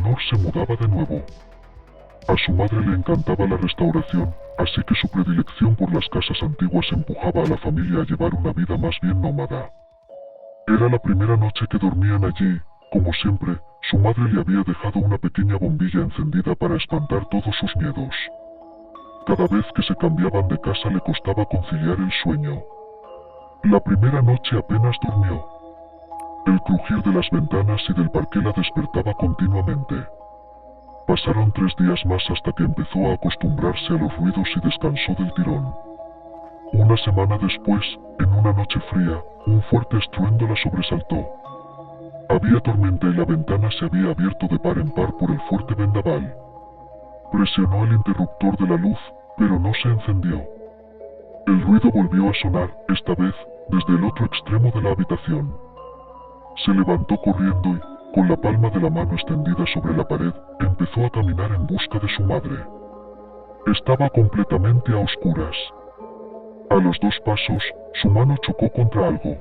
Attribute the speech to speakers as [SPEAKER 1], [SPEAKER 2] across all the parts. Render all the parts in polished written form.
[SPEAKER 1] menor se mudaba de nuevo. A su madre le encantaba la restauración, así que su predilección por las casas antiguas empujaba a la familia a llevar una vida más bien nómada. Era la primera noche que dormían allí. Como siempre, su madre le había dejado una pequeña bombilla encendida para espantar todos sus miedos. Cada vez que se cambiaban de casa le costaba conciliar el sueño. La primera noche apenas durmió. El crujir de las ventanas y del parqué la despertaba continuamente. Pasaron 3 días más hasta que empezó a acostumbrarse a los ruidos y descansó del tirón. Una semana después, en una noche fría, un fuerte estruendo la sobresaltó. Había tormenta y la ventana se había abierto de par en par por el fuerte vendaval. Presionó el interruptor de la luz, pero no se encendió. El ruido volvió a sonar, esta vez, desde el otro extremo de la habitación. Se levantó corriendo y, con la palma de la mano extendida sobre la pared, empezó a caminar en busca de su madre. Estaba completamente a oscuras. A los 2 pasos, su mano chocó contra algo.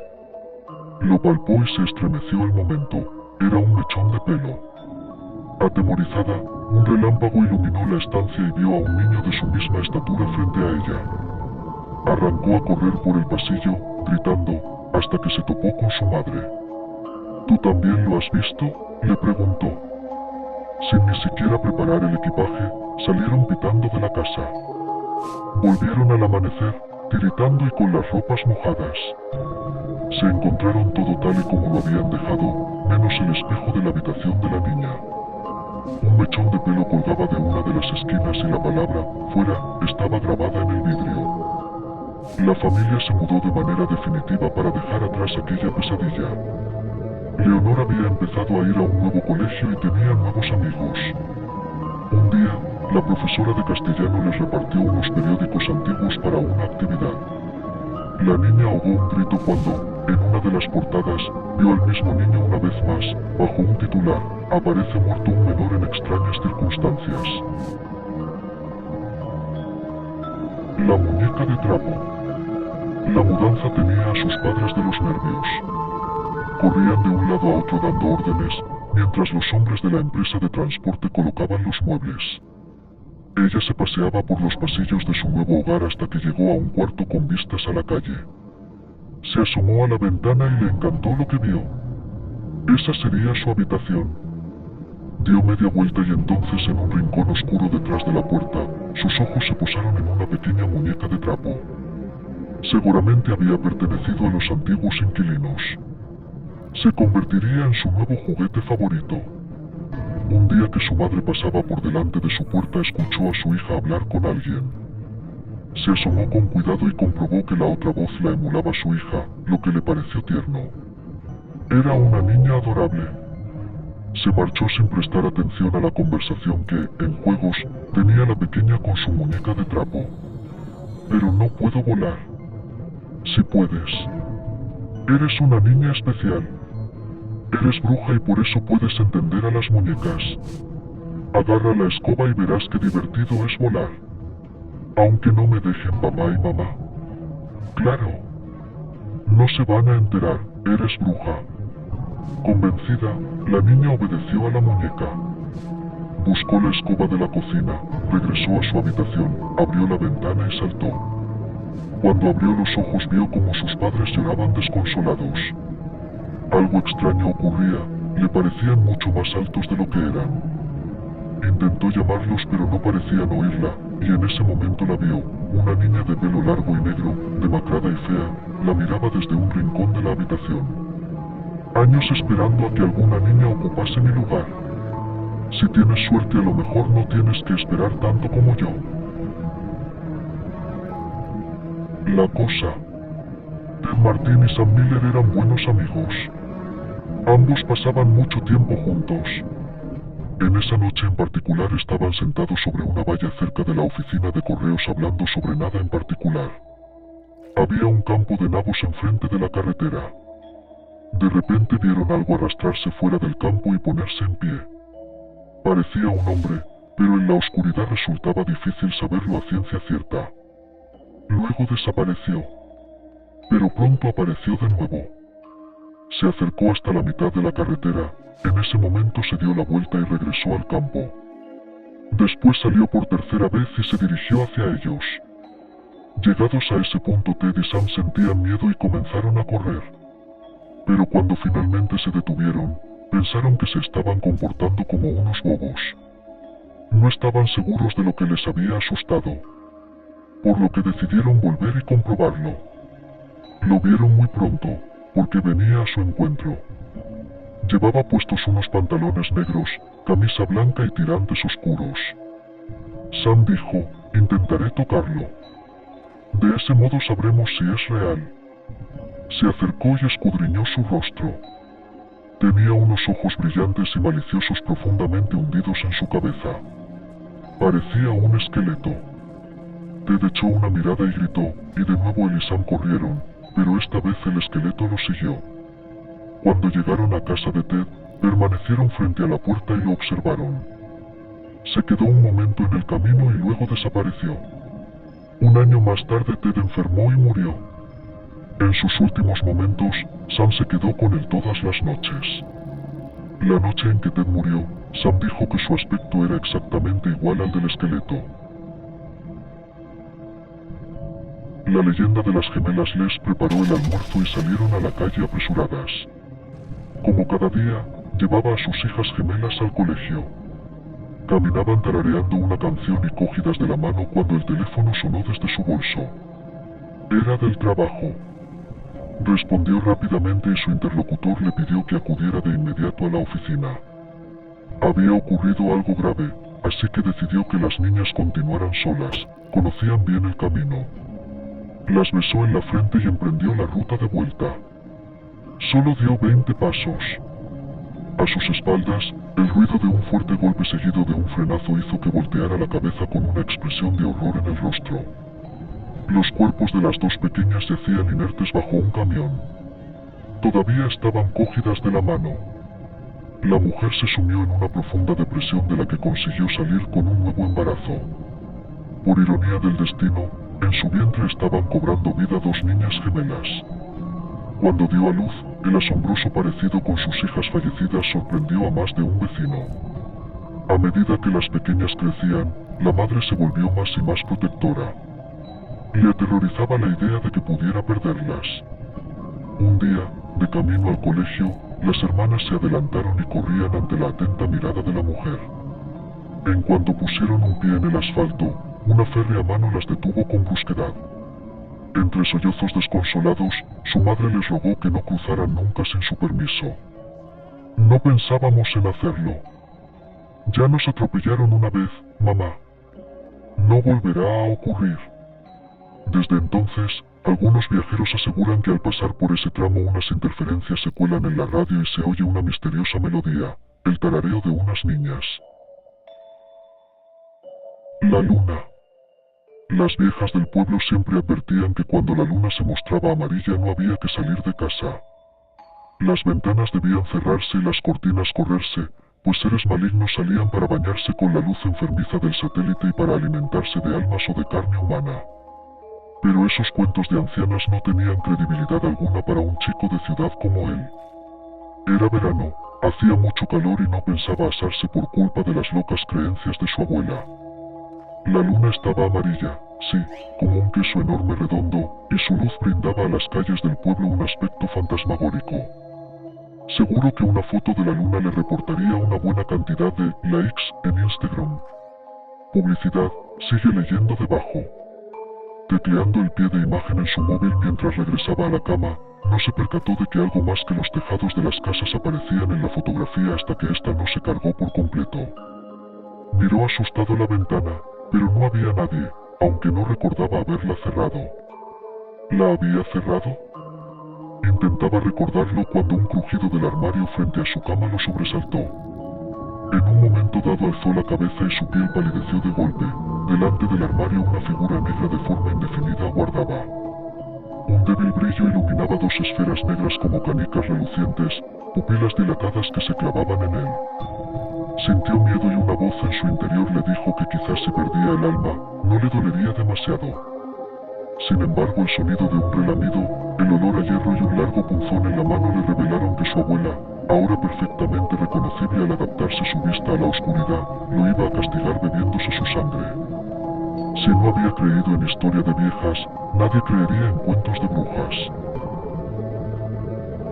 [SPEAKER 1] Lo palpó y se estremeció al momento. Era un mechón de pelo. Atemorizada, un relámpago iluminó la estancia y vio a un niño de su misma estatura frente a ella. Arrancó a correr por el pasillo, gritando, hasta que se topó con su madre. ¿Tú también lo has visto?, le preguntó. Sin ni siquiera preparar el equipaje, salieron pitando de la casa. Volvieron al amanecer, tiritando y con las ropas mojadas. Se encontraron todo tal y como lo habían dejado, menos el espejo de la habitación de la niña. Un mechón de pelo colgaba de una de las esquinas y la palabra "fuera" estaba grabada en el vidrio. La familia se mudó de manera definitiva para dejar atrás aquella pesadilla. Leonor había empezado a ir a un nuevo colegio y tenía nuevos amigos. Un día, la profesora de castellano les repartió unos periódicos antiguos para una actividad. La niña ahogó un grito cuando, en una de las portadas, vio al mismo niño una vez más, bajo un titular: "Aparece muerto un menor en extrañas circunstancias". La muñeca de trapo. La mudanza tenía a sus padres de los nervios. Corrían de un lado a otro dando órdenes, mientras los hombres de la empresa de transporte colocaban los muebles. Ella se paseaba por los pasillos de su nuevo hogar hasta que llegó a un cuarto con vistas a la calle. Se asomó a la ventana y le encantó lo que vio. Esa sería su habitación. Dio media vuelta y entonces, en un rincón oscuro detrás de la puerta, sus ojos se posaron en una pequeña muñeca de trapo. Seguramente había pertenecido a los antiguos inquilinos. Se convertiría en su nuevo juguete favorito. Un día que su madre pasaba por delante de su puerta, escuchó a su hija hablar con alguien. Se asomó con cuidado y comprobó que la otra voz la emulaba a su hija, lo que le pareció tierno. Era una niña adorable. Se marchó sin prestar atención a la conversación que, en juegos, tenía la pequeña con su muñeca de trapo. Pero no puedo volar. Si puedes. Eres una niña especial. Eres bruja y por eso puedes entender a las muñecas. Agarra la escoba y verás qué divertido es volar. Aunque no me dejen papá y mamá. Claro. No se van a enterar, eres bruja. Convencida, la niña obedeció a la muñeca. Buscó la escoba de la cocina, regresó a su habitación, abrió la ventana y saltó. Cuando abrió los ojos vio como sus padres lloraban desconsolados. Algo extraño ocurría, le parecían mucho más altos de lo que eran. Intentó llamarlos pero no parecían oírla, y en ese momento la vio, una niña de pelo largo y negro, demacrada y fea, la miraba desde un rincón de la habitación. Años esperando a que alguna niña ocupase mi lugar. Si tienes suerte, a lo mejor no tienes que esperar tanto como yo. La cosa. Ted Martin y Sam Miller eran buenos amigos. Ambos pasaban mucho tiempo juntos. En esa noche en particular estaban sentados sobre una valla cerca de la oficina de correos hablando sobre nada en particular. Había un campo de nabos enfrente de la carretera. De repente vieron algo arrastrarse fuera del campo y ponerse en pie. Parecía un hombre, pero en la oscuridad resultaba difícil saberlo a ciencia cierta. Luego desapareció, pero pronto apareció de nuevo. Se acercó hasta la mitad de la carretera, En ese momento se dio la vuelta y regresó al campo. Después salió por tercera vez y se dirigió hacia ellos. Llegados a ese punto, Ted y Sam sentían miedo y comenzaron a correr. Pero cuando finalmente se detuvieron, pensaron que se estaban comportando como unos bobos. No estaban seguros de lo que les había asustado, por lo que decidieron volver y comprobarlo. Lo vieron muy pronto, porque venía a su encuentro. Llevaba puestos unos pantalones negros, camisa blanca y tirantes oscuros. Sam dijo, intentaré tocarlo. De ese modo sabremos si es real. Se acercó y escudriñó su rostro. Tenía unos ojos brillantes y maliciosos profundamente hundidos en su cabeza. Parecía un esqueleto. Ted echó una mirada y gritó, y de nuevo él y Sam corrieron, pero esta vez el esqueleto lo siguió. Cuando llegaron a casa de Ted, permanecieron frente a la puerta y lo observaron. Se quedó un momento en el camino y luego desapareció. Un año más tarde Ted enfermó y murió. En sus últimos momentos, Sam se quedó con él todas las noches. La noche en que Ted murió, Sam dijo que su aspecto era exactamente igual al del esqueleto. La leyenda de las gemelas les preparó el almuerzo y salieron a la calle apresuradas. Como cada día, llevaba a sus hijas gemelas al colegio. Caminaban tarareando una canción y cogidas de la mano cuando el teléfono sonó desde su bolso. Era del trabajo. Respondió rápidamente y su interlocutor le pidió que acudiera de inmediato a la oficina. Había ocurrido algo grave, así que decidió que las niñas continuaran solas, conocían bien el camino. Las besó en la frente y emprendió la ruta de vuelta. Solo dio 20 pasos. A sus espaldas, el ruido de un fuerte golpe seguido de un frenazo hizo que volteara la cabeza con una expresión de horror en el rostro. Los cuerpos de las dos pequeñas yacían inertes bajo un camión. Todavía estaban cogidas de la mano. La mujer se sumió en una profunda depresión de la que consiguió salir con un nuevo embarazo. Por ironía del destino, en su vientre estaban cobrando vida 2 niñas gemelas. Cuando dio a luz, el asombroso parecido con sus hijas fallecidas sorprendió a más de un vecino. A medida que las pequeñas crecían, la madre se volvió más y más protectora. Le aterrorizaba la idea de que pudiera perderlas. Un día, de camino al colegio, las hermanas se adelantaron y corrían ante la atenta mirada de la mujer. En cuanto pusieron un pie en el asfalto, una férrea mano las detuvo con brusquedad. Entre sollozos desconsolados, su madre les rogó que no cruzaran nunca sin su permiso. No pensábamos en hacerlo. Ya nos atropellaron una vez, mamá. No volverá a ocurrir. Desde entonces, algunos viajeros aseguran que al pasar por ese tramo unas interferencias se cuelan en la radio y se oye una misteriosa melodía, el tarareo de unas niñas. La luna. Las viejas del pueblo siempre advertían que cuando la luna se mostraba amarilla no había que salir de casa. Las ventanas debían cerrarse y las cortinas correrse, pues seres malignos salían para bañarse con la luz enfermiza del satélite y para alimentarse de almas o de carne humana. Pero esos cuentos de ancianas no tenían credibilidad alguna para un chico de ciudad como él. Era verano, hacía mucho calor y no pensaba asarse por culpa de las locas creencias de su abuela. La luna estaba amarilla, sí, como un queso enorme redondo, y su luz brindaba a las calles del pueblo un aspecto fantasmagórico. Seguro que una foto de la luna le reportaría una buena cantidad de likes en Instagram. Publicidad, sigue leyendo debajo. Tecleando el pie de imagen en su móvil mientras regresaba a la cama, no se percató de que algo más que los tejados de las casas aparecían en la fotografía hasta que ésta no se cargó por completo. Miró asustado la ventana, pero no había nadie, aunque no recordaba haberla cerrado. ¿La había cerrado? Intentaba recordarlo cuando un crujido del armario frente a su cama lo sobresaltó. En un momento dado alzó la cabeza y su piel palideció de golpe. Delante del armario una figura negra de forma indefinida aguardaba. Un débil brillo iluminaba 2 esferas negras como canicas relucientes, pupilas dilatadas que se clavaban en él. Sintió miedo y una voz en su interior le dijo que quizás si perdía el alma, no le dolería demasiado. Sin embargo, el sonido de un relamido, el olor a hierro y un largo punzón en la mano le revelaron que su abuela, ahora perfectamente reconocible al adaptarse su vista a la oscuridad, lo iba a castigar bebiéndose su sangre. Si no había creído en historia de viejas, nadie creería en cuentos de brujas.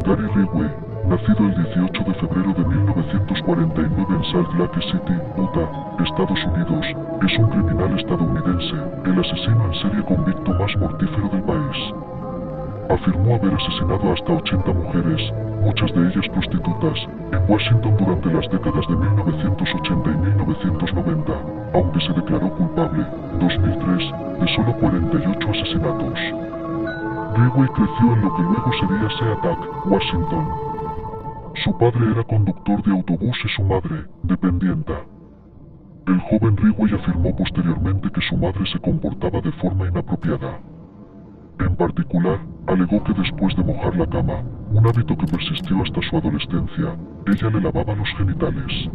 [SPEAKER 1] Gary Ridgway, nacido el 18 de febrero de 1949 en Salt Lake City, Utah, Estados Unidos, es un criminal estadounidense, el asesino en serie convicto más mortífero del país. Afirmó haber asesinado hasta 80 mujeres, muchas de ellas prostitutas, en Washington durante las décadas de 1980 y 1990, aunque se declaró culpable, 2003, de solo 48 asesinatos. Ridgway creció en lo que luego sería Seatac, Washington. Su padre era conductor de autobús y su madre, dependienta. El joven Ridgway afirmó posteriormente que su madre se comportaba de forma inapropiada. En particular, alegó que después de mojar la cama, un hábito que persistió hasta su adolescencia, ella le lavaba los genitales.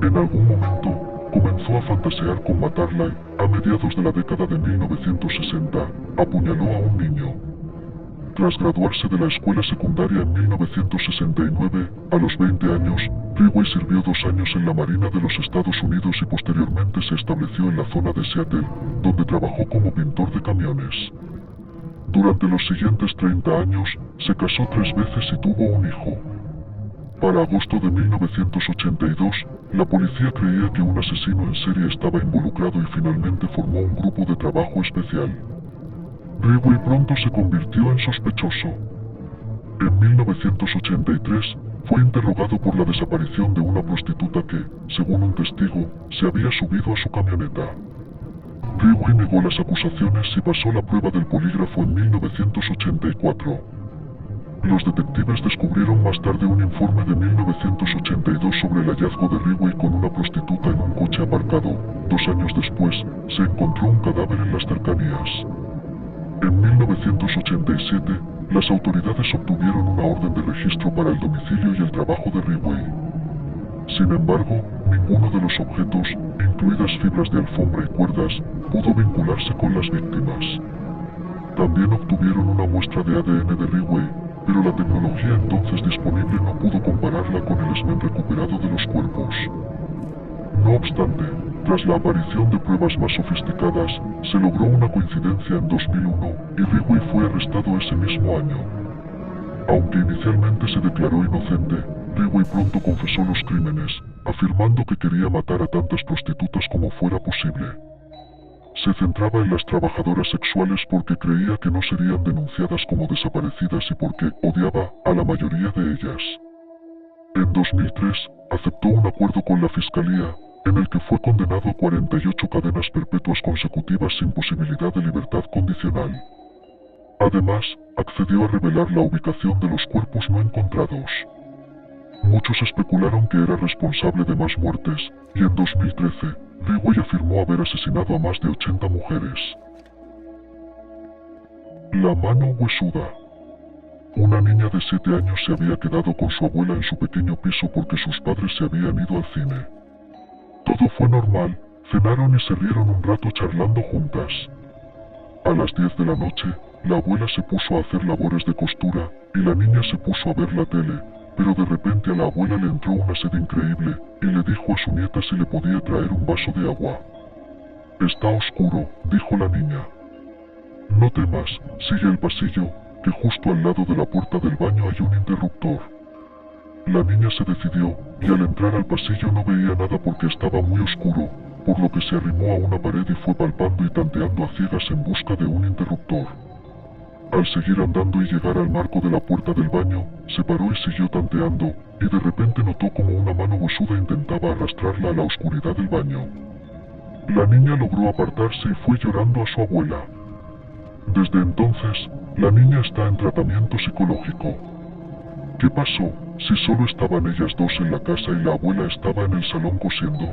[SPEAKER 1] En algún momento, comenzó a fantasear con matarla y, a mediados de la década de 1960, apuñaló a un niño. Tras graduarse de la escuela secundaria en 1969, a los 20 años, Ridgway sirvió 2 años en la Marina de los Estados Unidos y posteriormente se estableció en la zona de Seattle, donde trabajó como pintor de camiones. Durante los siguientes 30 años, se casó 3 veces y tuvo un hijo. Para agosto de 1982, la policía creía que un asesino en serie estaba involucrado y finalmente formó un grupo de trabajo especial. Ridgway pronto se convirtió en sospechoso. En 1983, fue interrogado por la desaparición de una prostituta que, según un testigo, se había subido a su camioneta. Ridgway negó las acusaciones y pasó la prueba del polígrafo en 1984. Los detectives descubrieron más tarde un informe de 1982 sobre el hallazgo de Ridgway con una prostituta en un coche aparcado. 2 años después, se encontró un cadáver en las cercanías. En 1987, las autoridades obtuvieron una orden de registro para el domicilio y el trabajo de Ridgway. Sin embargo, ninguno de los objetos, incluidas fibras de alfombra y cuerdas, pudo vincularse con las víctimas. También obtuvieron una muestra de ADN de Ridgway, pero la tecnología entonces disponible no pudo compararla con el semen recuperado de los cuerpos. No obstante, tras la aparición de pruebas más sofisticadas, se logró una coincidencia en 2001 y Ridgway fue arrestado ese mismo año. Aunque inicialmente se declaró inocente, Ridgway pronto confesó los crímenes, afirmando que quería matar a tantas prostitutas como fuera posible. Se centraba en las trabajadoras sexuales porque creía que no serían denunciadas como desaparecidas y porque odiaba a la mayoría de ellas. En 2003, aceptó un acuerdo con la fiscalía, en el que fue condenado a 48 cadenas perpetuas consecutivas sin posibilidad de libertad condicional. Además, accedió a revelar la ubicación de los cuerpos no encontrados. Muchos especularon que era responsable de más muertes, y en 2013, Ridgway afirmó haber asesinado a más de 80 mujeres. La mano huesuda. Una niña de 7 años se había quedado con su abuela en su pequeño piso porque sus padres se habían ido al cine. Todo fue normal, cenaron y se rieron un rato charlando juntas. A las 10 de la noche, la abuela se puso a hacer labores de costura, y la niña se puso a ver la tele, pero de repente a la abuela le entró una sed increíble, y le dijo a su nieta si le podía traer un vaso de agua. «Está oscuro», dijo la niña. «No temas, sigue el pasillo, que justo al lado de la puerta del baño hay un interruptor». La niña se decidió, y al entrar al pasillo no veía nada porque estaba muy oscuro, por lo que se arrimó a una pared y fue palpando y tanteando a ciegas en busca de un interruptor. Al seguir andando y llegar al marco de la puerta del baño, se paró y siguió tanteando, y de repente notó como una mano huesuda intentaba arrastrarla a la oscuridad del baño. La niña logró apartarse y fue llorando a su abuela. Desde entonces, la niña está en tratamiento psicológico. ¿Qué pasó si solo estaban ellas dos en la casa y la abuela estaba en el salón cosiendo?